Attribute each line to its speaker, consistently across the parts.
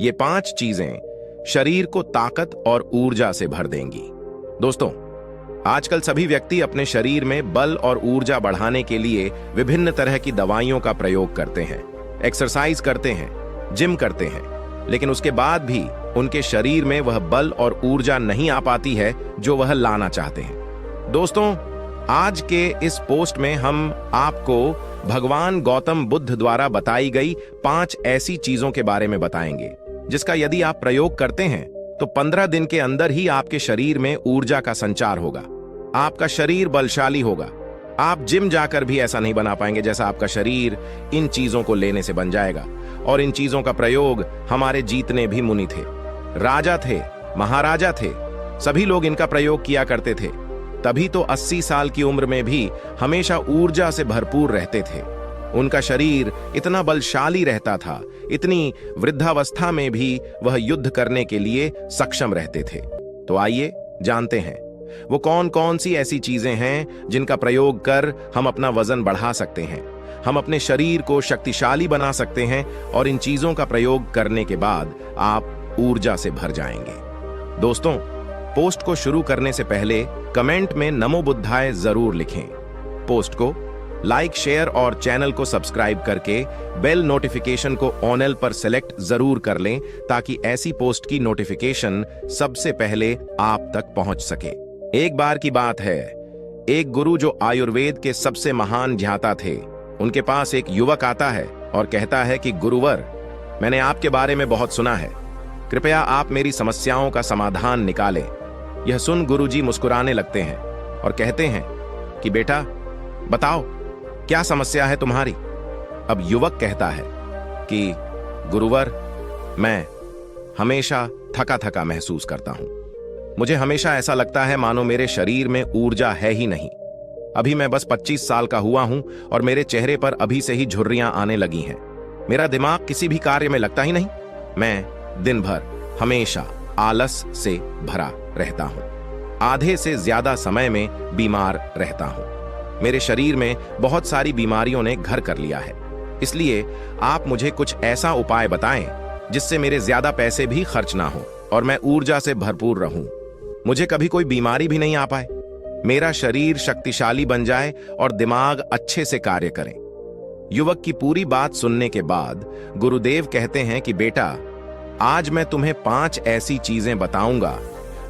Speaker 1: ये 5 चीजें शरीर को ताकत और ऊर्जा से भर देंगी। दोस्तों, आजकल सभी व्यक्ति अपने शरीर में बल और ऊर्जा बढ़ाने के लिए विभिन्न तरह की दवाइयों का प्रयोग करते हैं, एक्सरसाइज करते हैं, जिम करते हैं, लेकिन उसके बाद भी उनके शरीर में वह बल और ऊर्जा नहीं आ पाती है जो वह लाना चाहते हैं। दोस्तों, आज के इस पोस्ट में हम आपको भगवान गौतम बुद्ध द्वारा बताई गई 5 ऐसी चीजों के बारे में बताएंगे जिसका यदि आप प्रयोग करते हैं तो 15 दिन के अंदर ही आपके शरीर में ऊर्जा का संचार होगा, आपका शरीर बलशाली होगा। आप जिम जाकर भी ऐसा नहीं बना पाएंगे जैसा आपका शरीर इन चीजों को लेने से बन जाएगा। और इन चीजों का प्रयोग हमारे जीतने भी मुनि थे, राजा थे, महाराजा थे, सभी लोग इनका प्रयोग किया करते थे। तभी तो 80 साल की उम्र में भी हमेशा ऊर्जा से भरपूर रहते थे। उनका शरीर इतना बलशाली रहता था, इतनी वृद्धावस्था में भी वह युद्ध करने के लिए सक्षम रहते थे। तो आइए जानते हैं वो कौन कौन सी ऐसी चीजें हैं जिनका प्रयोग कर हम अपना वजन बढ़ा सकते हैं, हम अपने शरीर को शक्तिशाली बना सकते हैं और इन चीजों का प्रयोग करने के बाद आप ऊर्जा से भर जाएंगे। दोस्तों, पोस्ट को शुरू करने से पहले कमेंट में नमो बुद्धाय जरूर लिखें। पोस्ट को लाइक, शेयर और चैनल को सब्सक्राइब करके बेल नोटिफिकेशन को ऑल पर सेलेक्ट जरूर कर लें ताकि ऐसी पोस्ट की नोटिफिकेशन सबसे पहले आप तक पहुंच सके। एक बार की बात है, एक गुरु जो आयुर्वेद के सबसे महान ज्ञाता थे, उनके पास एक युवक आता है और कहता है कि गुरुवर, मैंने आपके बारे में बहुत सुना है, कृपया आप मेरी समस्याओं का समाधान निकालें। यह सुन गुरुजी मुस्कुराने लगते हैं और कहते हैं कि बेटा बताओ क्या समस्या है तुम्हारी। अब युवक कहता है कि गुरुवर, मैं हमेशा थका थका महसूस करता हूं। मुझे हमेशा ऐसा लगता है मानो मेरे शरीर में ऊर्जा है ही नहीं। अभी मैं बस 25 साल का हुआ हूं और मेरे चेहरे पर अभी से ही झुर्रियां आने लगी हैं। मेरा दिमाग किसी भी कार्य में लगता ही नहीं। मैं दिन भर हमेशा आलस से भरा रहता हूं। आधे से ज्यादा समय में बीमार रहता हूं। मेरे शरीर में बहुत सारी बीमारियों ने घर कर लिया है। इसलिए आप मुझे कुछ ऐसा उपाय बताएं जिससे मेरे ज्यादा पैसे भी खर्च ना हो और मैं ऊर्जा से भरपूर रहूं। मुझे कभी कोई बीमारी भी नहीं आ पाए, मेरा शरीर शक्तिशाली बन जाए और दिमाग अच्छे से कार्य करें। युवक की पूरी बात सुनने के बाद गुरुदेव कहते हैं कि बेटा, आज मैं तुम्हें 5 ऐसी चीजें बताऊंगा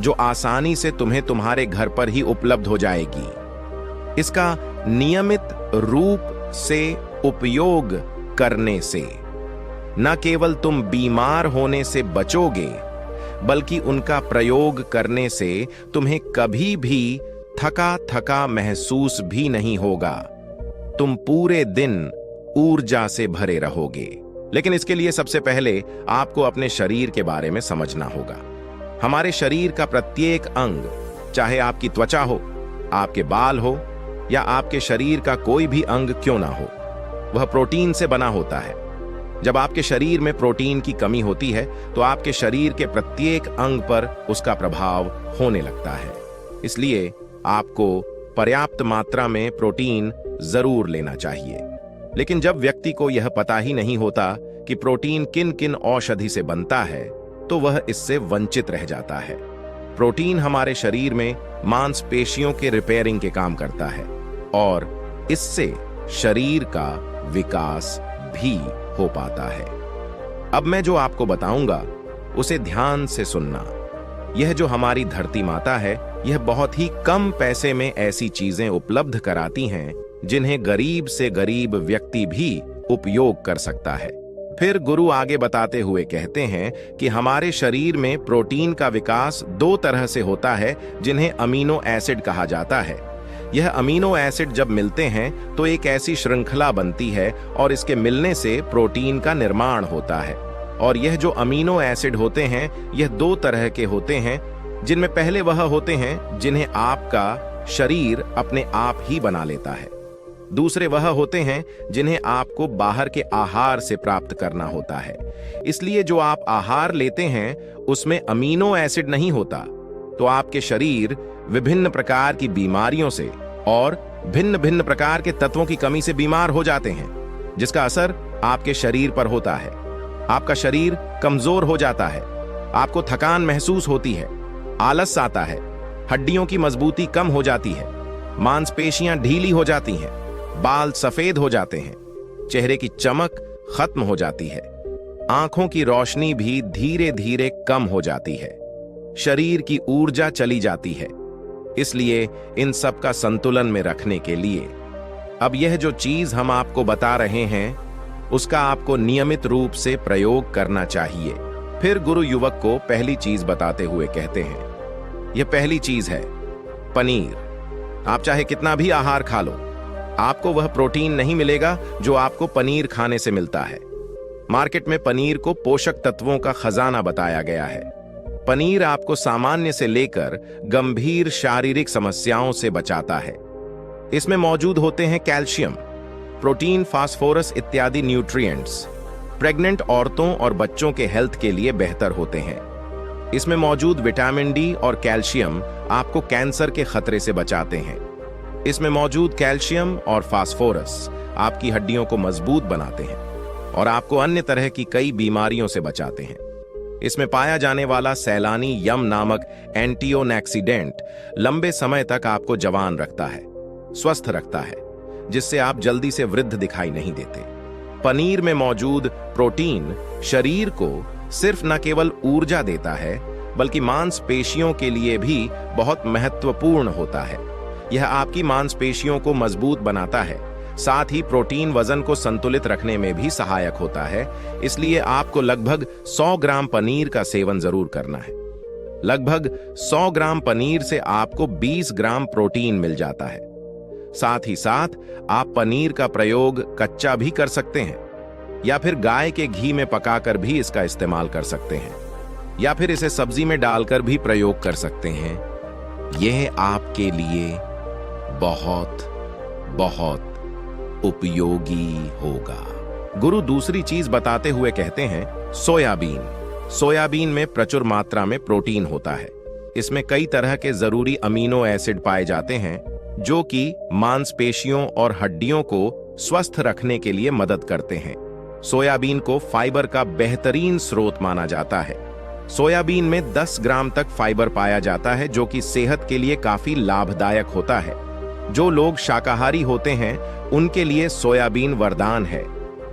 Speaker 1: जो आसानी से तुम्हें तुम्हारे घर पर ही उपलब्ध हो जाएगी। इसका नियमित रूप से उपयोग करने से न केवल तुम बीमार होने से बचोगे, बल्कि उनका प्रयोग करने से तुम्हें कभी भी थका थका महसूस भी नहीं होगा। तुम पूरे दिन ऊर्जा से भरे रहोगे। लेकिन इसके लिए सबसे पहले आपको अपने शरीर के बारे में समझना होगा। हमारे शरीर का प्रत्येक अंग, चाहे आपकी त्वचा हो, आपके बाल हो या आपके शरीर का कोई भी अंग क्यों ना हो, वह प्रोटीन से बना होता है। जब आपके शरीर में प्रोटीन की कमी होती है तो आपके शरीर के प्रत्येक अंग पर उसका प्रभाव होने लगता है। इसलिए आपको पर्याप्त मात्रा में प्रोटीन जरूर लेना चाहिए। लेकिन जब व्यक्ति को यह पता ही नहीं होता कि प्रोटीन किन किन औषधि से बनता है तो वह इससे वंचित रह जाता है। प्रोटीन हमारे शरीर में मांसपेशियों के रिपेयरिंग के काम करता है और इससे शरीर का विकास भी हो पाता है। अब मैं जो आपको बताऊंगा उसे ध्यान से सुनना। यह जो हमारी धरती माता है, यह बहुत ही कम पैसे में ऐसी चीजें उपलब्ध कराती हैं जिन्हें गरीब से गरीब व्यक्ति भी उपयोग कर सकता है। फिर गुरु आगे बताते हुए कहते हैं कि हमारे शरीर में प्रोटीन का विकास 2 तरह से होता है जिन्हें अमीनो एसिड कहा जाता है। यह अमीनो एसिड जब मिलते हैं तो एक ऐसी श्रृंखला बनती है और इसके मिलने से प्रोटीन का निर्माण होता है। और यह जो अमीनो एसिड होते हैं यह 2 तरह के होते हैं, जिनमें पहले वह होते हैं जिन्हें आपका शरीर अपने आप ही बना लेता है। दूसरे वह होते हैं जिन्हें आपको बाहर के आहार से प्राप्त करना होता है। इसलिए जो आप आहार लेते हैं उसमें अमीनो एसिड नहीं होता, तो आपके शरीर विभिन्न प्रकार की बीमारियों से और भिन्न भिन्न प्रकार के तत्वों की कमी से बीमार हो जाते हैं, जिसका असर आपके शरीर पर होता है। आपका शरीर कमजोर हो जाता है, आपको थकान महसूस होती है, आलस आता है, हड्डियों की मजबूती कम हो जाती है, मांसपेशियां ढीली हो जाती हैं, बाल सफेद हो जाते हैं, चेहरे की चमक खत्म हो जाती है, आंखों की रोशनी भी धीरे धीरे कम हो जाती है, शरीर की ऊर्जा चली जाती है। इसलिए इन सब का संतुलन में रखने के लिए अब यह जो चीज हम आपको बता रहे हैं उसका आपको नियमित रूप से प्रयोग करना चाहिए। फिर गुरु युवक को पहली चीज बताते हुए कहते हैं, यह पहली चीज है पनीर। आप चाहे कितना भी आहार खा लो, आपको वह प्रोटीन नहीं मिलेगा जो आपको पनीर खाने से मिलता है। मार्केट में पनीर को पोषक तत्वों का खजाना बताया गया है। पनीर आपको सामान्य से लेकर गंभीर शारीरिक समस्याओं से बचाता है। इसमें मौजूद होते हैं कैल्शियम, प्रोटीन, फास्फोरस इत्यादि न्यूट्रिएंट्स। प्रेग्नेंट औरतों और बच्चों के हेल्थ के लिए बेहतर होते हैं। इसमें मौजूद विटामिन डी और कैल्शियम आपको कैंसर के खतरे से बचाते हैं। इसमें मौजूद कैल्शियम और फास्फोरस आपकी हड्डियों को मजबूत बनाते हैं और आपको अन्य तरह की कई बीमारियों से बचाते हैं। इसमें पाया जाने वाला सैलानी यम नामक एंटीओक्सीडेंट लंबे समय तक आपको जवान रखता है, स्वस्थ रखता है, जिससे आप जल्दी से वृद्ध दिखाई नहीं देते। पनीर में मौजूद प्रोटीन शरीर को सिर्फ न केवल ऊर्जा देता है बल्कि मांसपेशियों के लिए भी बहुत महत्वपूर्ण होता है। यह आपकी मांसपेशियों को मजबूत बनाता है। साथ ही प्रोटीन वजन को संतुलित रखने में भी सहायक होता है। इसलिए आपको लगभग 100 ग्राम पनीर का सेवन जरूर करना है। लगभग 100 ग्राम पनीर से आपको 20 ग्राम प्रोटीन मिल जाता है। साथ ही साथ आप पनीर का प्रयोग कच्चा भी कर सकते हैं या फिर गाय के घी में पकाकर भी इसका इस्तेमाल कर सकते हैं या फिर इसे सब्जी में डालकर भी प्रयोग कर सकते हैं। यह आपके लिए बहुत बहुत उपयोगी होगा। गुरु दूसरी चीज बताते हुए कहते हैं सोयाबीन। सोयाबीन में प्रचुर मात्रा में प्रोटीन होता है। इसमें कई तरह के जरूरी अमीनो एसिड पाए जाते हैं जो कि मांसपेशियों और हड्डियों को स्वस्थ रखने के लिए मदद करते हैं। सोयाबीन को फाइबर का बेहतरीन स्रोत माना जाता है। सोयाबीन में 10 ग्राम तक फाइबर पाया जाता है जो कि सेहत के लिए काफी लाभदायक होता है। जो लोग शाकाहारी होते हैं उनके लिए सोयाबीन वरदान है,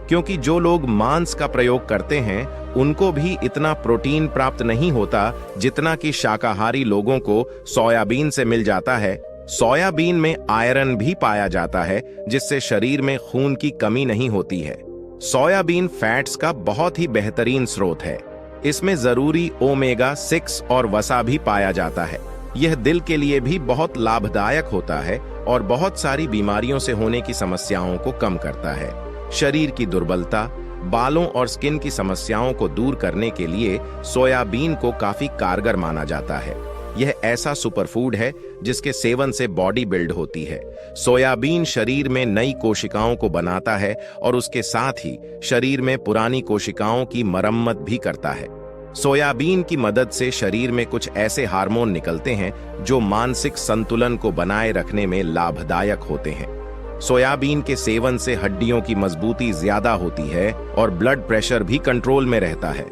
Speaker 1: क्योंकि जो लोग मांस का प्रयोग करते हैं उनको भी इतना प्रोटीन प्राप्त नहीं होता जितना कि शाकाहारी लोगों को सोयाबीन से मिल जाता है। सोयाबीन में आयरन भी पाया जाता है जिससे शरीर में खून की कमी नहीं होती है। सोयाबीन फैट्स का बहुत ही बेहतरीन स्रोत है। इसमें जरूरी ओमेगा 6 और वसा भी पाया जाता है। यह दिल के लिए भी बहुत लाभदायक होता है और बहुत सारी बीमारियों से होने की समस्याओं को कम करता है। शरीर की दुर्बलता, बालों और स्किन की समस्याओं को दूर करने के लिए सोयाबीन को काफी कारगर माना जाता है। यह ऐसा सुपरफूड है जिसके सेवन से बॉडी बिल्ड होती है। सोयाबीन शरीर में नई कोशिकाओं को बनाता है और उसके साथ ही शरीर में पुरानी कोशिकाओं की मरम्मत भी करता है। सोयाबीन की मदद से शरीर में कुछ ऐसे हार्मोन निकलते हैं जो मानसिक संतुलन को बनाए रखने में लाभदायक होते हैं। सोयाबीन के सेवन से हड्डियों की मजबूती ज्यादा होती है और ब्लड प्रेशर भी कंट्रोल में रहता है।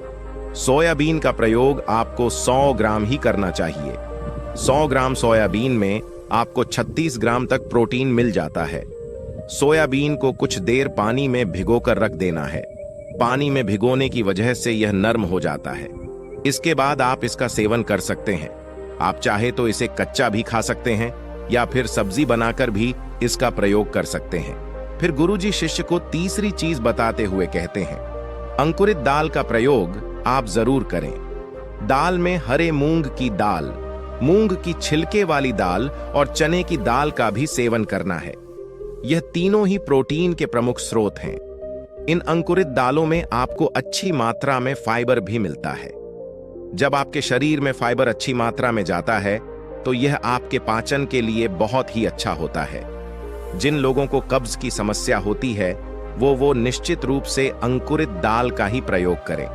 Speaker 1: सोयाबीन का प्रयोग आपको 100 ग्राम ही करना चाहिए। 100 ग्राम सोयाबीन में आपको 36 ग्राम तक प्रोटीन मिल जाता है। सोयाबीन को कुछ देर पानी में भिगोकर रख देना है। पानी में भिगोने की वजह से यह नरम हो जाता है। इसके बाद आप इसका सेवन कर सकते हैं। आप चाहे तो इसे कच्चा भी खा सकते हैं या फिर सब्जी बनाकर भी इसका प्रयोग कर सकते हैं। फिर गुरुजी शिष्य को तीसरी चीज बताते हुए कहते हैं, अंकुरित दाल का प्रयोग आप जरूर करें। दाल में हरे मूंग की दाल, मूंग की छिलके वाली दाल और चने की दाल का भी सेवन करना है। यह तीनों ही प्रोटीन के प्रमुख स्रोत हैं। इन अंकुरित दालों में आपको अच्छी मात्रा में फाइबर भी मिलता है। जब आपके शरीर में फाइबर अच्छी मात्रा में जाता है तो यह आपके पाचन के लिए बहुत ही अच्छा होता है। जिन लोगों को कब्ज की समस्या होती है वो निश्चित रूप से अंकुरित दाल का ही प्रयोग करें,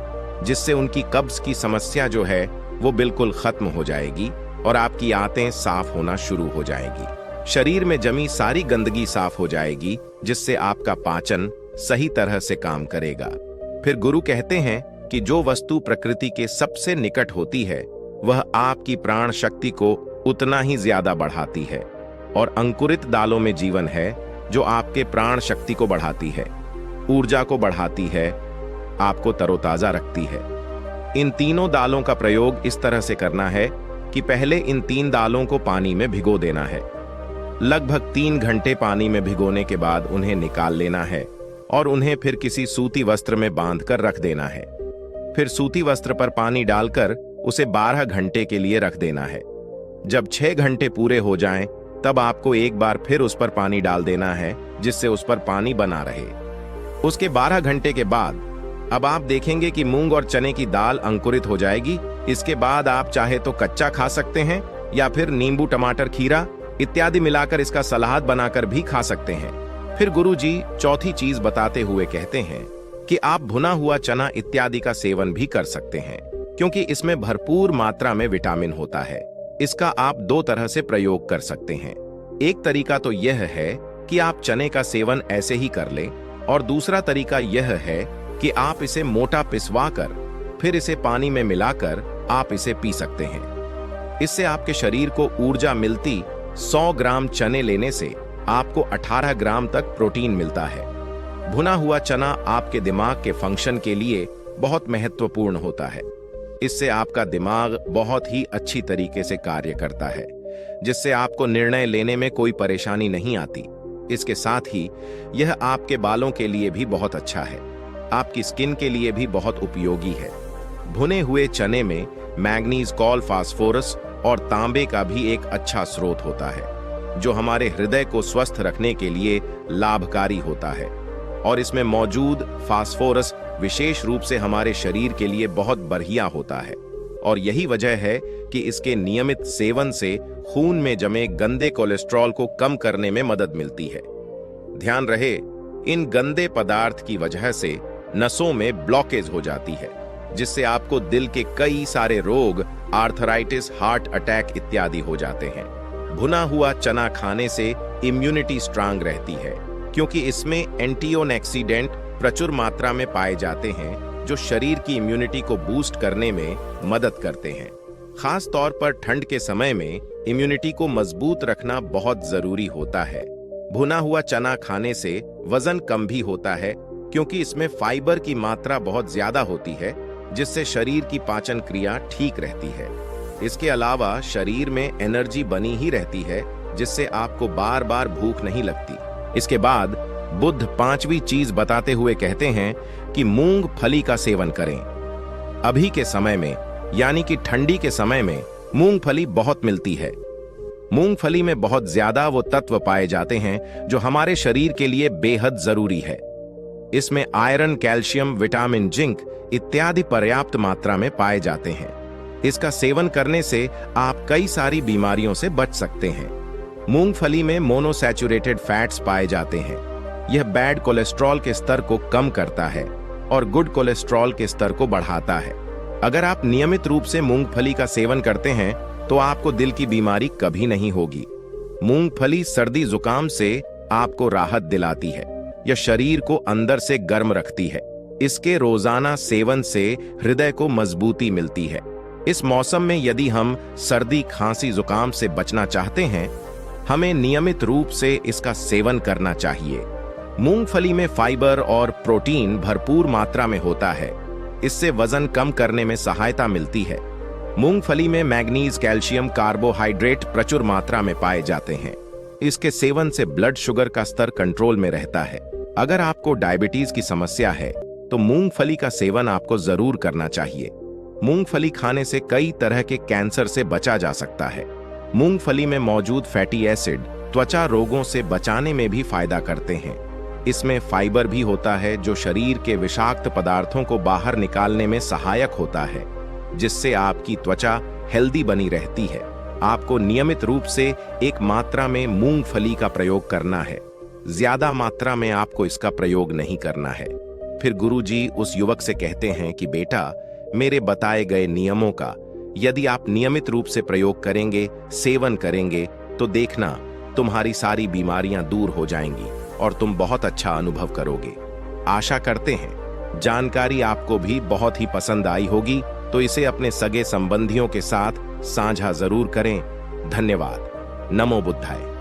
Speaker 1: जिससे उनकी कब्ज की समस्या जो है वो बिल्कुल खत्म हो जाएगी और आपकी आंतें साफ होना शुरू हो जाएगी। शरीर में जमी सारी गंदगी साफ हो जाएगी, जिससे आपका पाचन सही तरह से काम करेगा। फिर गुरु कहते हैं कि जो वस्तु प्रकृति के सबसे निकट होती है वह आपकी प्राण शक्ति को उतना ही ज्यादा बढ़ाती है, और अंकुरित दालों में जीवन है जो आपके प्राण शक्ति को बढ़ाती है, ऊर्जा को बढ़ाती है, आपको तरोताजा रखती है। इन तीनों दालों का प्रयोग इस तरह से करना है कि पहले इन 3 दालों को पानी में भिगो देना है। लगभग 3 घंटे पानी में भिगोने के बाद उन्हें निकाल लेना है और उन्हें फिर किसी सूती वस्त्र में बांधकर रख देना है। फिर सूती वस्त्र पर पानी डालकर उसे 12 घंटे के लिए रख देना है। जब 6 घंटे पूरे हो जाएं, तब आपको एक बार फिर उस पर पानी डाल देना है जिससे उस पर पानी बना रहे। उसके 12 घंटे के बाद अब आप देखेंगे कि मूंग और चने की दाल अंकुरित हो जाएगी। इसके बाद आप चाहे तो कच्चा खा सकते हैं या फिर नींबू, टमाटर, खीरा इत्यादि मिलाकर इसका सलाद बनाकर भी खा सकते हैं। फिर गुरुजी चौथी चीज बताते हुए कहते हैं कि आप भुना हुआ चना इत्यादि का सेवन भी कर सकते हैं, क्योंकि इसमें भरपूर मात्रा में विटामिन होता है। इसका आप 2 तरह से प्रयोग कर सकते हैं। एक तरीका तो यह है कि आप चने का सेवन ऐसे ही कर लें, और दूसरा तरीका यह है कि आप इसे मोटा पिसवा कर फिर इसे पानी में मिलाकर आप इसे पी सकते हैं। इससे आपके शरीर को ऊर्जा मिलती। 100 ग्राम चने लेने से आपको 18 ग्राम तक प्रोटीन मिलता है। भुना हुआ चना आपके दिमाग के फंक्शन के लिए बहुत महत्वपूर्ण होता है। इससे आपका दिमाग बहुत ही अच्छी तरीके से कार्य करता है, जिससे आपको निर्णय लेने में कोई परेशानी नहीं आती। इसके साथ ही यह आपके बालों के लिए भी बहुत अच्छा है, आपकी स्किन के लिए भी बहुत उपयोगी है। भुने हुए चने में मैग्नीज, कॉल, फास्फोरस और तांबे का भी एक अच्छा स्रोत होता है, जो हमारे हृदय को स्वस्थ रखने के लिए लाभकारी होता है। और इसमें मौजूद फास्फोरस विशेष रूप से हमारे शरीर के लिए बहुत बढ़िया होता है, और यही वजह है कि इसके नियमित सेवन से खून में जमे गंदे कोलेस्ट्रॉल को कम करने में मदद मिलती है। ध्यान रहे, इन गंदे पदार्थ की वजह से नसों में ब्लॉकेज हो जाती है, जिससे आपको दिल के कई सारे रोग, आर्थराइटिस, हार्ट अटैक इत्यादि हो जाते हैं। भुना हुआ चना खाने से इम्यूनिटी स्ट्रांग रहती है, क्योंकि इसमें एंटीऑक्सीडेंट प्रचुर मात्रा में पाए जाते हैं, जो शरीर की इम्यूनिटी को बूस्ट करने में मदद करते हैं। खास तौर पर ठंड के समय में इम्यूनिटी को मजबूत रखना बहुत जरूरी होता है। भुना हुआ चना खाने से वजन कम भी होता है, क्योंकि इसमें फाइबर की मात्रा बहुत ज्यादा होती है, जिससे शरीर की पाचन क्रिया ठीक रहती है। इसके अलावा शरीर में एनर्जी बनी ही रहती है, जिससे आपको बार बार भूख नहीं लगती। इसके बाद बुद्ध 5वीं चीज बताते हुए कहते हैं कि मूंगफली का सेवन करें। अभी के समय में, यानी कि ठंडी के समय में मूंगफली बहुत मिलती है। मूंगफली में बहुत ज्यादा वो तत्व पाए जाते हैं जो हमारे शरीर के लिए बेहद जरूरी है। इसमें आयरन, कैल्शियम, विटामिन, जिंक इत्यादि पर्याप्त मात्रा में पाए जाते हैं। इसका सेवन करने से आप कई सारी बीमारियों से बच सकते हैं। मूंगफली में मोनोसैचुरेटेड फैट्स पाए जाते हैं। यह बैड कोलेस्ट्रॉल के स्तर को कम करता है और गुड कोलेस्ट्रॉल के स्तर को बढ़ाता है। अगर आप नियमित रूप से मूंगफली का सेवन करते हैं तो आपको दिल की बीमारी कभी नहीं होगी। मूंगफली सर्दी जुकाम से आपको राहत दिलाती है। यह शरीर को अंदर से गर्म रखती है। इसके रोजाना सेवन से हृदय को मजबूती मिलती है। इस मौसम में यदि हम सर्दी, खांसी, जुकाम से बचना चाहते हैं, हमें नियमित रूप से इसका सेवन करना चाहिए। मूंगफली में फाइबर और प्रोटीन भरपूर मात्रा में होता है। इससे वजन कम करने में सहायता मिलती है। मूंगफली में मैग्नीज, कैल्शियम, कार्बोहाइड्रेट प्रचुर मात्रा में पाए जाते हैं। इसके सेवन से ब्लड शुगर का स्तर कंट्रोल में रहता है। अगर आपको डायबिटीज की समस्या है तो मूंगफली का सेवन आपको जरूर करना चाहिए। मूंगफली खाने से कई तरह के कैंसर से बचा जा सकता है। मूंगफली में मौजूद फैटी एसिड त्वचा रोगों से बचाने में भी फायदा करते हैं। इसमें फाइबर भी होता है जो शरीर के विषाक्त पदार्थों को बाहर निकालने में सहायक होता है, जिससे आपकी त्वचा हेल्दी बनी रहती है। आपको नियमित रूप से एक मात्रा में मूंगफली का प्रयोग करना है। ज्यादा मात्रा में आपको इसका प्रयोग नहीं करना है। फिर गुरुजी उस युवक से कहते हैं कि बेटा, मेरे बताए गए नियमों का यदि आप नियमित रूप से प्रयोग करेंगे, सेवन करेंगे, तो देखना तुम्हारी सारी बीमारियां दूर हो जाएंगी और तुम बहुत अच्छा अनुभव करोगे। आशा करते हैं जानकारी आपको भी बहुत ही पसंद आई होगी, तो इसे अपने सगे संबंधियों के साथ साझा जरूर करें। धन्यवाद। नमो बुद्धाय।